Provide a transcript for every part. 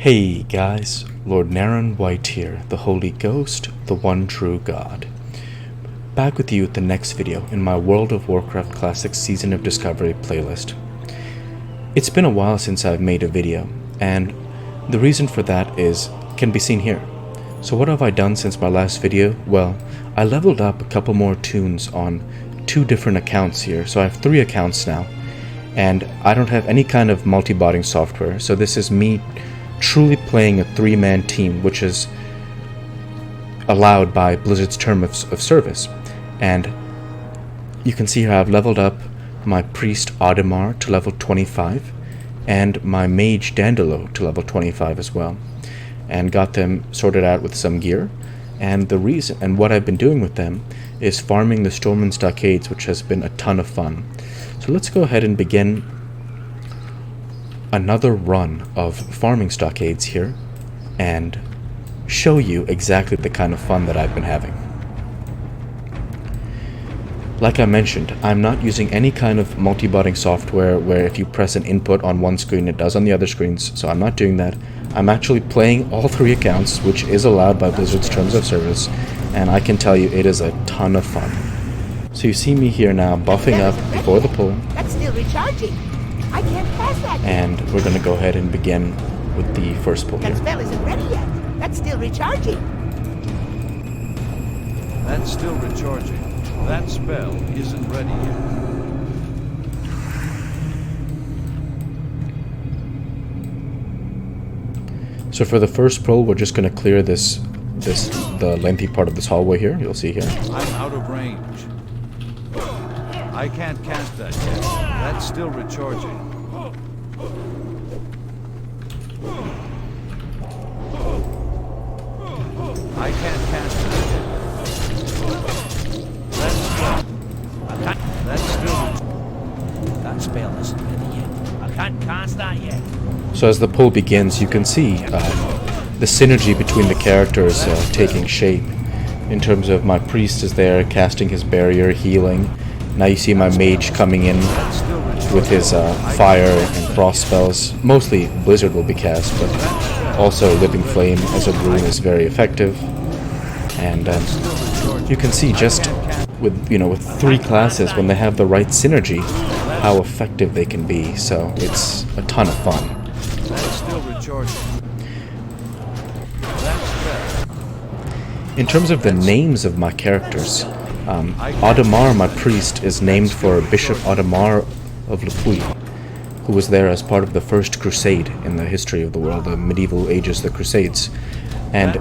Hey guys, Lord Naren White here, the Holy Ghost, the one true God. Back with you with the next video in my World of Warcraft Classic Season of Discovery playlist. It's been a while since I've made a video, and the reason for that can be seen here. So what have I done since my last video? Well, I leveled up a couple more tunes on 2 different accounts here, so I have 3 accounts now, and I don't have any kind of multi-botting software, so this is me truly playing a 3-man team, which is allowed by Blizzard's term of service. And you can see here I've leveled up my priest Audemars to level 25 and my mage Dandelo to level 25 as well, and got them sorted out with some gear. And what I've been doing with them is farming the Storm and Stockades, which has been a ton of fun. So let's go ahead and begin another run of farming stockades here and show you exactly the kind of fun that I've been having. Like I mentioned, I'm not using any kind of multi-botting software where if you press an input on one screen it does on the other screens, so I'm not doing that. I'm actually playing all 3 accounts, which is allowed by Blizzard's terms of service, and I can tell you it is a ton of fun. So you see me here now buffing up before the pull. That's still recharging. I can't pass that. And we're going to go ahead and begin with the first pull here. That spell isn't ready yet. That's still recharging. That's still recharging. That spell isn't ready yet. So for the first pull, we're just going to clear the lengthy part of this hallway here. You'll see here. I'm out of range. I can't cast that yet. That's still recharging. I can't cast that yet. That's still That spell isn't ready yet. I can't cast that yet. So as the pull begins, you can see the synergy between the characters taking shape. In terms of my priest is there casting his barrier, healing. Now you see my mage coming in with his fire and frost spells. Mostly Blizzard will be cast, but also Living Flame as a rune is very effective. And you can see just with 3 classes, when they have the right synergy, how effective they can be. So it's a ton of fun. In terms of the names of my characters, Audemars, my priest, is named for Bishop Audemars of Le Puy, who was there as part of the First Crusade in the history of the world, the medieval ages, the Crusades. And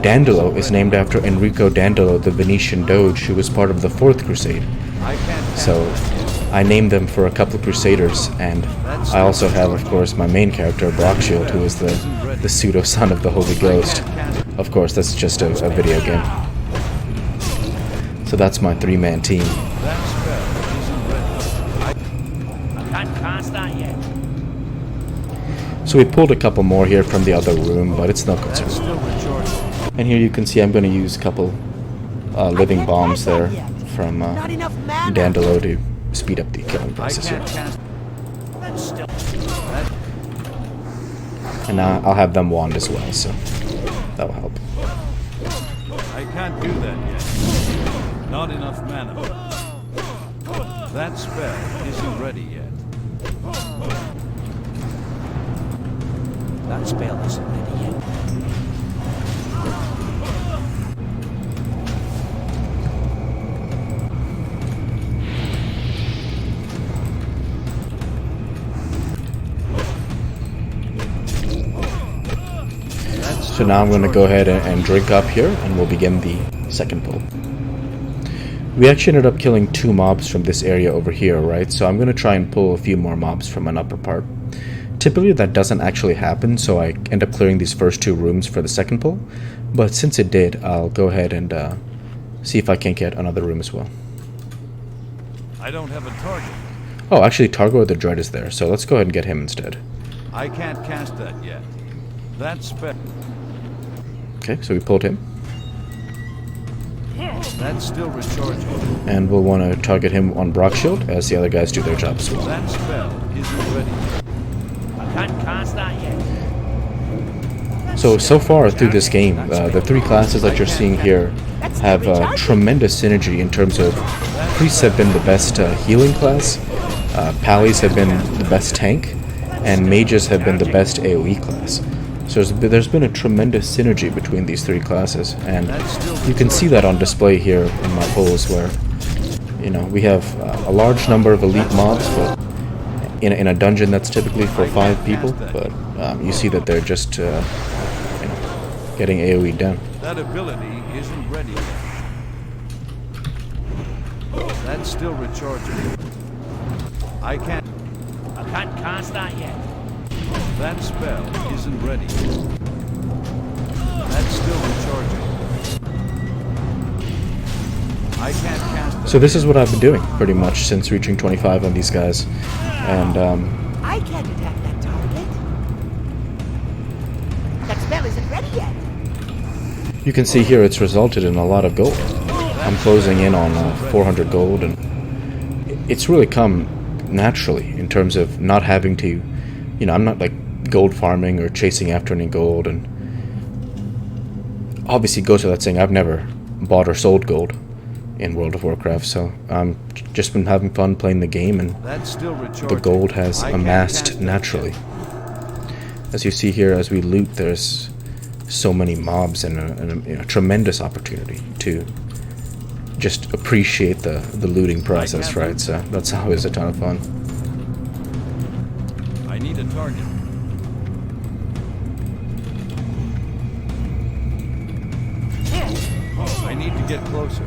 Dandelo is named after Enrico Dandelo, the Venetian Doge, who was part of the Fourth Crusade. So I named them for a couple of crusaders, and I also have, of course, my main character, Brockshield, who is the pseudo-son of the Holy Ghost. Of course, that's just a video game. So that's my 3-man team. I can't cast that yet. So we pulled a couple more here from the other room, but it's no concern. And here you can see I'm going to use a couple living bombs there from Dandelo to speed up the killing process here. And now I'll have them wand as well, so that will help. I can't do that yet. Not enough mana. That spell isn't ready yet. That spell isn't ready yet. So now I'm going to go ahead and drink up here, and we'll begin the second pull. We actually ended up killing 2 mobs from this area over here, right? So I'm going to try and pull a few more mobs from an upper part. Typically that doesn't actually happen, so I end up clearing these first 2 rooms for the second pull. But since it did, I'll go ahead and see if I can get another room as well. I don't have a target. Oh, actually Targo the Dread is there, so let's go ahead and get him instead. I can't cast that yet. That spell. Okay, so we pulled him. That's still recharging. And we'll want to target him on Brockshield as the other guys do their job as well. That spell isn't ready. I can't cast that yet. So far through this game, the three classes that you're seeing here have tremendous synergy in terms of priests have been the best healing class, pallies have been the best tank, and mages have been the best AoE class. So there's been a tremendous synergy between these three classes, and you can see that on display here in my polls, where we have a large number of elite mobs, but in a dungeon that's typically for 5 people, but you see that they're just getting AoE down. That ability isn't ready yet. That's still recharging. I can't cast that yet. That spell isn't ready yet. That's still recharging. I can't cast that. So this is what I've been doing pretty much since reaching 25 on these guys, and I can't attack that target. That spell isn't ready yet. you can see here it's resulted in a lot of gold. I'm closing in on 400 gold, and it's really come naturally in terms of not having to, I'm not like gold farming or chasing after any gold, and obviously goes without saying I've never bought or sold gold in World of Warcraft, so I'm just been having fun playing the game, and the gold has amassed naturally. As you see here, as we loot, there's so many mobs and a tremendous opportunity to just appreciate the looting process, right? So that's always a ton of fun. I need a target. I need to get closer.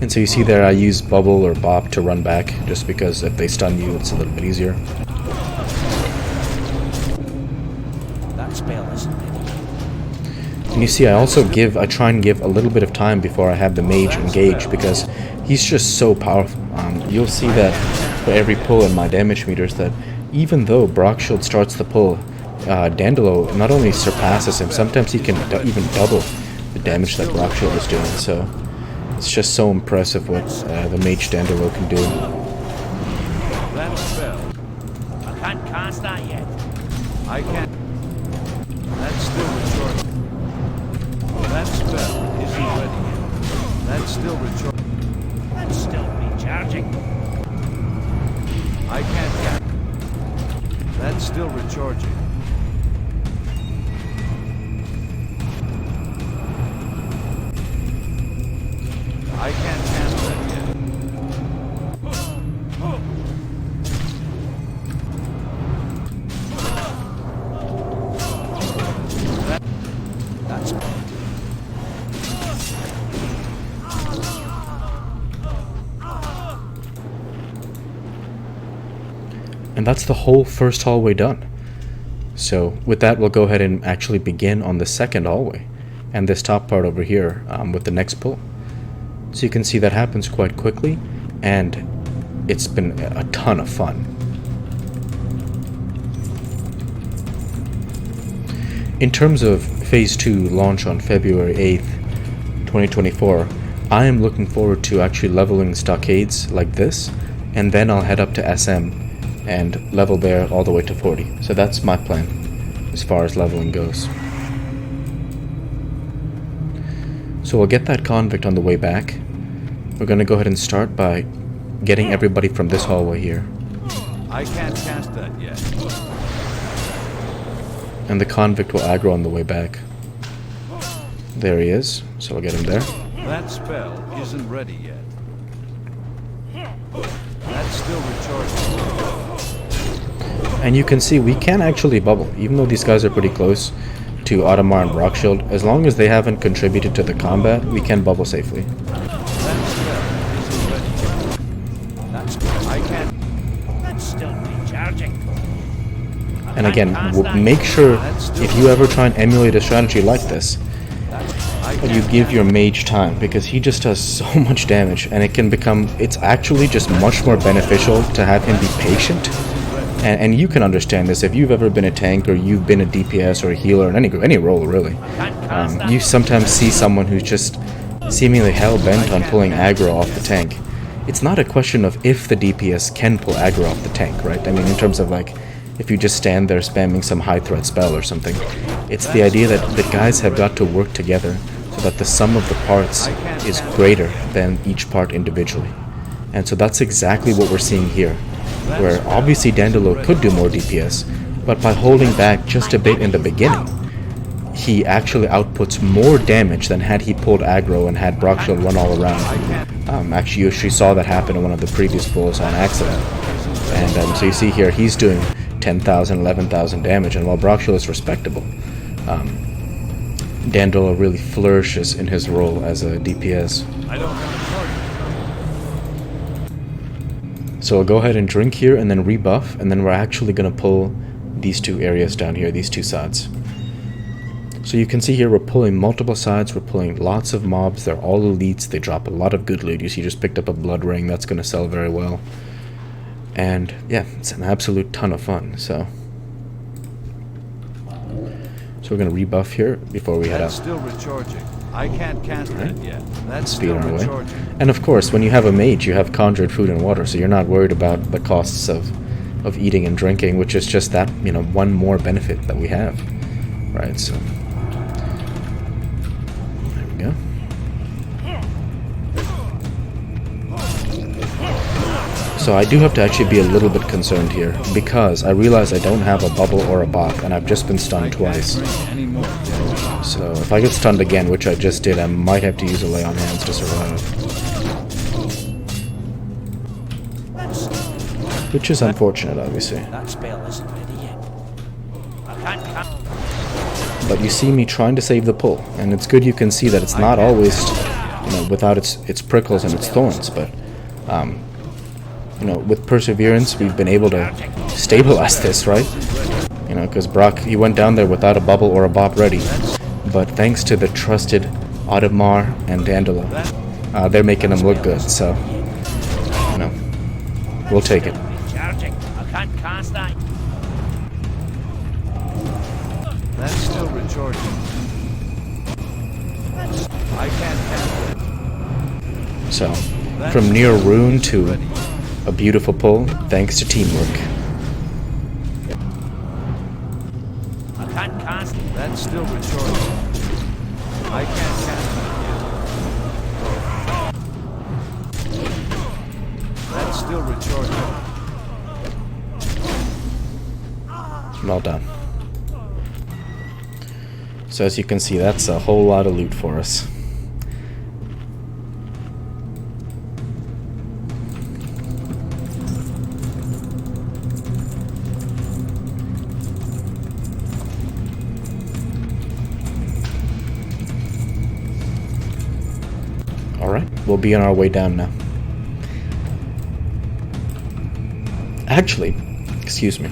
And so you see there I use bubble or bop to run back, just because if they stun you it's a little bit easier. That spell isn't ready. And you see I try and give a little bit of time before I have the mage engage, because he's just so powerful. You'll see that for every pull in my damage meters that even though Brockshield starts the pull, Dandelo not only surpasses him, sometimes he can even double the damage that Brockshield is doing. So it's just so impressive what the mage Dandelo can do. That spell. I can't cast that yet. I can't. That's still recharging. That spell isn't ready yet. That's still recharging. That's still recharging. I can't cast. That's still recharging. I can't cast that yet. That's And that's the whole first hallway done. So with that we'll go ahead and actually begin on the second hallway and this top part over here with the next pull. So you can see that happens quite quickly, and it's been a ton of fun. In terms of Phase 2 launch on February 8th, 2024, I am looking forward to actually leveling stockades like this, and then I'll head up to SM and level there all the way to 40. So that's my plan as far as leveling goes. So we'll get that convict on the way back. We're going to go ahead and start by getting everybody from this hallway here. I can't cast that yet. And the convict will aggro on the way back. There he is, so we'll get him there. That spell isn't ready yet. That's still recharging. And you can see we can actually bubble, even though these guys are pretty close to Automar and Brockshield. As long as they haven't contributed to the combat, we can bubble safely. That spell isn't ready yet. That's I can't. That's still recharging. And again, make sure if you ever try and emulate a strategy like this, that you give your mage time, because he just does so much damage, and it's actually just much more beneficial to have him be patient. And you can understand this if you've ever been a tank, or you've been a DPS or a healer in any role really. You sometimes see someone who's just seemingly hell-bent on pulling aggro off the tank. It's not a question of if the DPS can pull aggro off the tank, right? I mean, in terms of like, if you just stand there spamming some high threat spell or something. It's the idea that the guys have got to work together so that the sum of the parts is greater than each part individually. And so that's exactly what we're seeing here, where obviously Dandelo could do more DPS, but by holding back just a bit in the beginning, he actually outputs more damage than had he pulled aggro and had Brockshield run all around. Actually, you actually saw that happen in one of the previous pulls on accident. And so you see here, he's doing 10,000, 11,000 damage, and while Brockshield is respectable, Dandelo really flourishes in his role as a DPS. So I'll go ahead and drink here and then rebuff, and then we're actually going to pull these two areas down here, these two sides. So you can see here we're pulling multiple sides, we're pulling lots of mobs, they're all elites, they drop a lot of good loot. You see, just picked up a blood ring, that's going to sell very well. And yeah, it's an absolute ton of fun, so we're going to rebuff here before we head out. Still recharging. I can't cast that yet. That's Speed still on our way. recharging. And of course, when you have a mage, you have conjured food and water, so you're not worried about the costs of eating and drinking, which is just that, you know, one more benefit that we have, right? So there we go. So I do have to actually be a little bit concerned here, because I realize I don't have a bubble or a bop, and I've just been stunned twice. So if I get stunned again, which I just did, I might have to use a lay on hands to survive. Which is unfortunate, obviously. That spell isn't ready yet. I can't. But you see me trying to save the pull, and it's good you can see that it's not always, you know, without its prickles and its thorns, but you know, with perseverance, we've been able to stabilize this, right? You know, because Brock, he went down there without a bubble or a bop ready. But thanks to the trusted Audemars and Dandelo, they're making him look good, so, you know, we'll take it. I can't cast that. That's still recharging. I can't cast it. So, from near ruin to a beautiful pull, thanks to teamwork. I can't cast it. That's still recharging. I can't cast that yet. That's still recharging. Well done. So as you can see, that's a whole lot of loot for us. Alright, we'll be on our way down now. Actually, excuse me.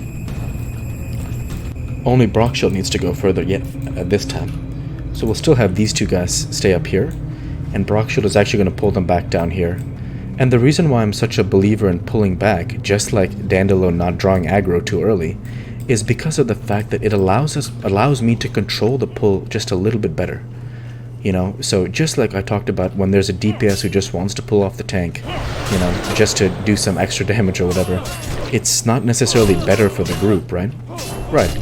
Only Brockshield needs to go further yet at this time. So we'll still have these two guys stay up here, and Brockshield is actually going to pull them back down here. And the reason why I'm such a believer in pulling back, just like Dandelo not drawing aggro too early, is because of the fact that it allows me to control the pull just a little bit better. You know, so just like I talked about when there's a DPS who just wants to pull off the tank, you know, just to do some extra damage or whatever, it's not necessarily better for the group, right? Right.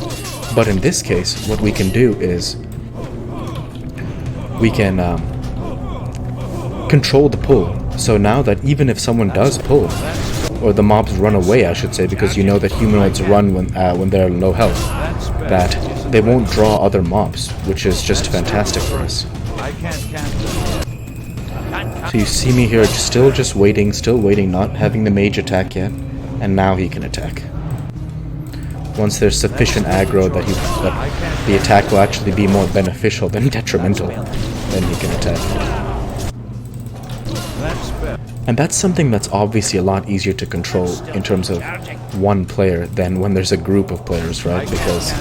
But in this case, what we can do is we can control the pull. So now that even if someone does pull, or the mobs run away, I should say, because you know that humanoids run when they're low health, that they won't draw other mobs, which is just fantastic for us. I can't cast it. So you see me here still waiting, not having the mage attack yet, and now he can attack. Once there's sufficient aggro that the attack will actually be more beneficial than detrimental, then he can attack. And that's something that's obviously a lot easier to control in terms of one player than when there's a group of players, right? Because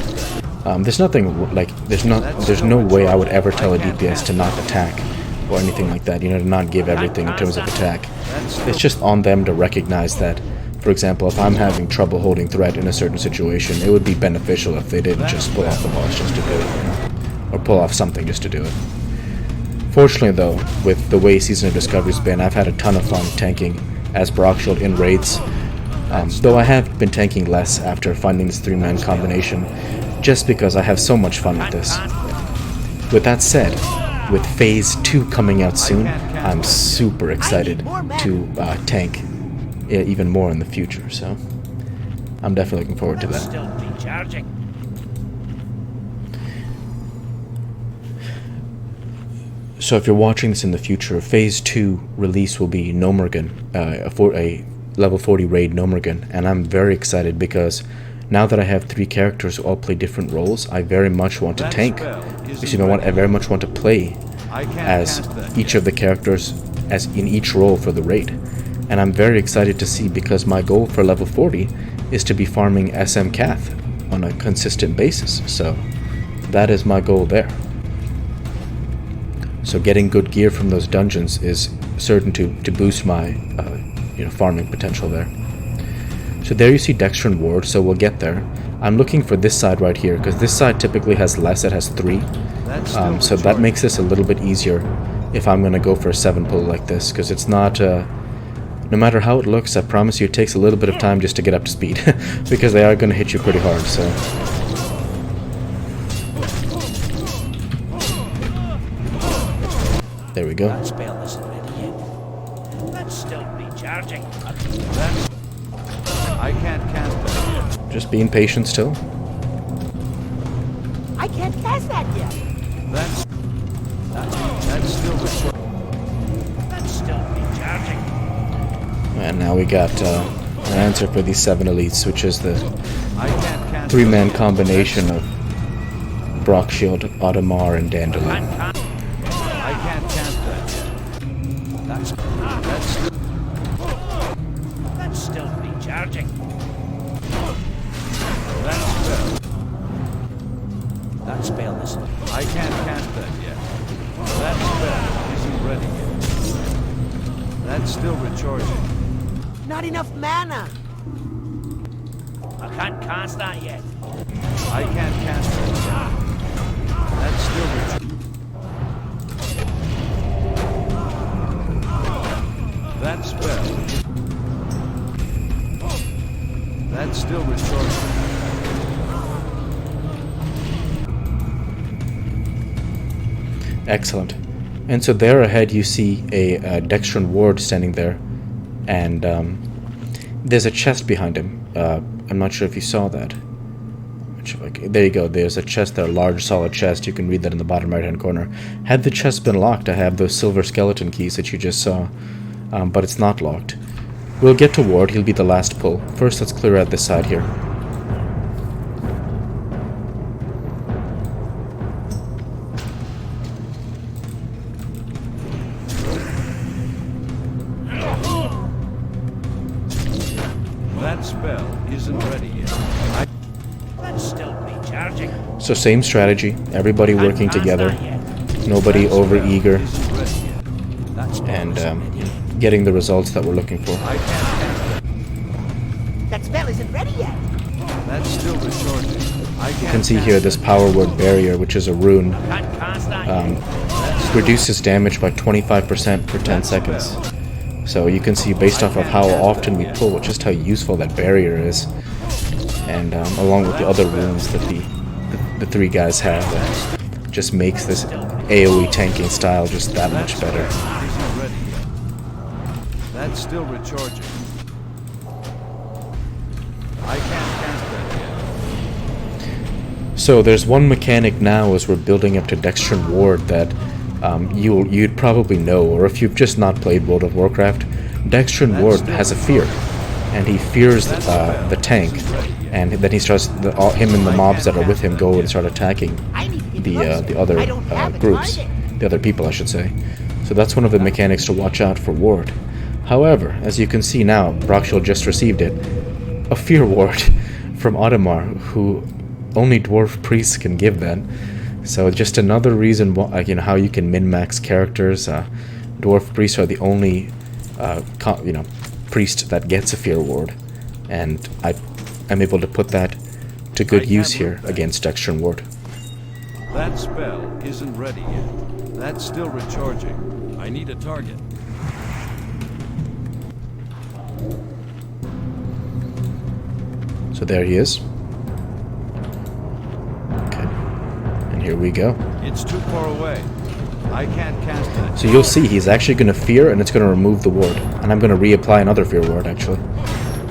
there's nothing like there's no way I would ever tell a DPS to not attack or anything like that, you know, to not give everything in terms of attack. It's just on them to recognize that, for example, if I'm having trouble holding threat in a certain situation, it would be beneficial if they didn't just pull off the boss just to do it, you know? Or pull off something just to do it. Fortunately though, with the way Season of Discovery's been, I've had a ton of fun tanking as Brockshield in raids. Though I have been tanking less after finding this 3-man combination, just because I have so much fun with this. With that said, with Phase 2 coming out soon, I'm super excited to tank even more in the future, so I'm definitely looking forward to that. Still recharging. So if you're watching this in the future, Phase 2 release will be Nomergan, a level 40 raid Nomergan, and I'm very excited because now that I have 3 characters who all play different roles, I very much want to tank. I very much want to play as each of the characters as in each role for the raid. And I'm very excited to see, because my goal for level 40 is to be farming SM Cath on a consistent basis. So that is my goal there. So getting good gear from those dungeons is certain to boost my farming potential there. So there you see Dexter and Ward, so we'll get there. I'm looking for this side right here, because this side typically has less, it has 3. So that makes this a little bit easier if I'm going to go for a 7 pull like this, because it's not, no matter how it looks, I promise you it takes a little bit of time just to get up to speed, because they are going to hit you pretty hard, so. There we go. That spell isn't ready yet. That's still recharging. I can't cast that. Just being patient still. I can't cast that yet. That's still the That's still recharging. And now we got an answer for these 7 elites, which is the I can't cast 3-man combination of Brockshield, Audemars, and Dandelion. I can't cast that yet. That's still recharging. That spell isn't. I can't cast that yet. That spell isn't ready yet. That's still recharging. Not enough mana. I can't cast that yet. I can't cast that yet. That's still recharging. That spell. That's still recharging. Excellent. And so there ahead you see a Dexter and Ward standing there, and there's a chest behind him. I'm not sure if you saw that. There you go, there's a chest there, a large solid chest. You can read that in the bottom right hand corner. Had the chest been locked, I have those silver skeleton keys that you just saw, but it's not locked. We'll get to Ward, he'll be the last pull. First let's clear out this side here. That spell isn't ready yet. That's still recharging. So same strategy, everybody working together, nobody over-eager, and getting the results that we're looking for. I can't cast That spell isn't ready yet. that. That's still recharging. I You can't can see cast here that. this power word barrier, which is a rune, Can't cast that yet. reduces damage by 25% for 10 seconds. So you can see based off of how often we pull, just how useful that barrier is, and along with the other runes that the 3 guys have, just makes this AoE tanking style just that much better. Isn't ready yet. That's still recharging. I can't cast that yet. So there's one mechanic now as we're building up to Dexter and Ward that you'd probably know, or if you've just not played World of Warcraft, Dexter and Ward has a fear, and he fears the tank, and then he starts him and the mobs that are with him go and start attacking the other groups, the other people I should say. So that's one of the mechanics to watch out for Ward. However, as you can see now, Brockshield just received it, a fear ward from Audemars, who only dwarf priests can give that. So just another reason why, how you can min-max characters. Dwarf priests are the only priest that gets a fear ward, and I'm able to put that to good use here against Dexter and Ward. That spell isn't ready yet. That's still recharging. I need a target. So there he is. Okay. And here we go. It's too far away. I can't cast that. So you'll see he's actually going to fear, and it's going to remove the ward. And I'm going to reapply another fear ward, actually.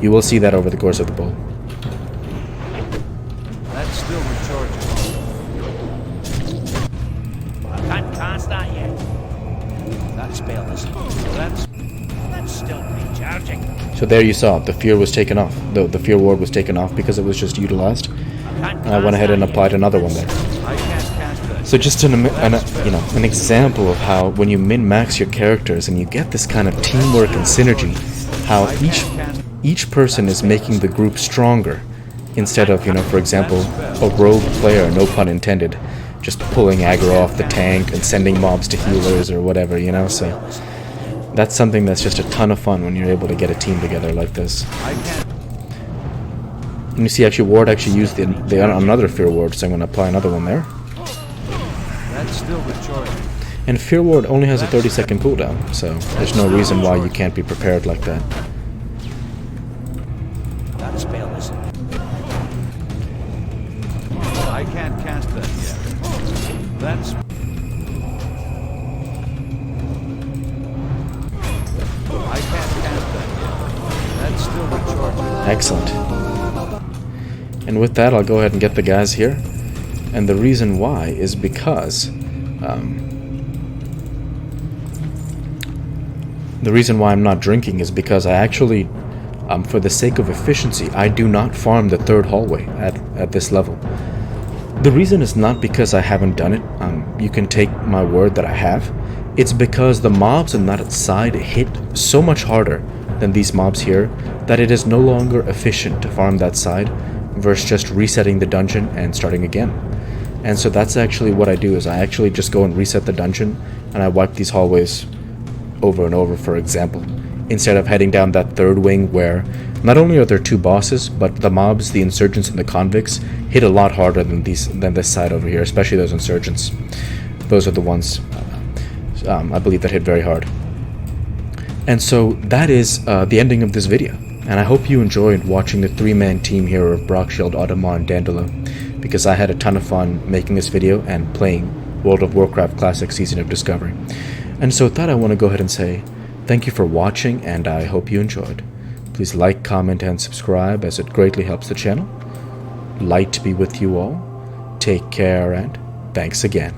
You will see that over the course of the bowl. That's still recharging. I can't cast that yet. That spell is... That's That's still recharging. So there you saw, the fear was taken off. The fear ward was taken off because it was just utilized. And I went ahead and applied another one there. I can't cast that. So just an example of how when you min-max your characters and you get this kind of teamwork and synergy, how each person is making the group stronger instead of, for example, a rogue player, no pun intended, just pulling aggro off the tank and sending mobs to healers or whatever, so that's something that's just a ton of fun when you're able to get a team together like this. I can't. And you see, actually, Ward actually used another Fear Ward, so I'm going to apply another one there. That's still recharging. And Fear Ward only has a 30-second cooldown, so there's no reason why you can't be prepared like that. That spell is... I can't cast that yet. That's... I can't cast that yet. That's still recharging. Excellent. And with that, I'll go ahead and get the guys here. And the reason why is because... the reason why I'm not drinking is because I actually, for the sake of efficiency, I do not farm the third hallway at this level. The reason is not because I haven't done it. You can take my word that I have. It's because the mobs on that side hit so much harder than these mobs here that it is no longer efficient to farm that side versus just resetting the dungeon and starting again. And so that's actually what I do, is I actually just go and reset the dungeon and I wipe these hallways over and over, for example, instead of heading down that third wing where not only are there two bosses, but the mobs, the insurgents and the convicts, hit a lot harder than this side over here, especially those insurgents. Those are the ones I believe that hit very hard. And so that is the ending of this video, and I hope you enjoyed watching the three-man team here of Brockshield, Audemars, and Dandelion, because I had a ton of fun making this video and playing World of Warcraft Classic Season of Discovery. And so with that, I want to go ahead and say thank you for watching, and I hope you enjoyed. Please like, comment, and subscribe, as it greatly helps the channel. Light be with you all. Take care, and thanks again.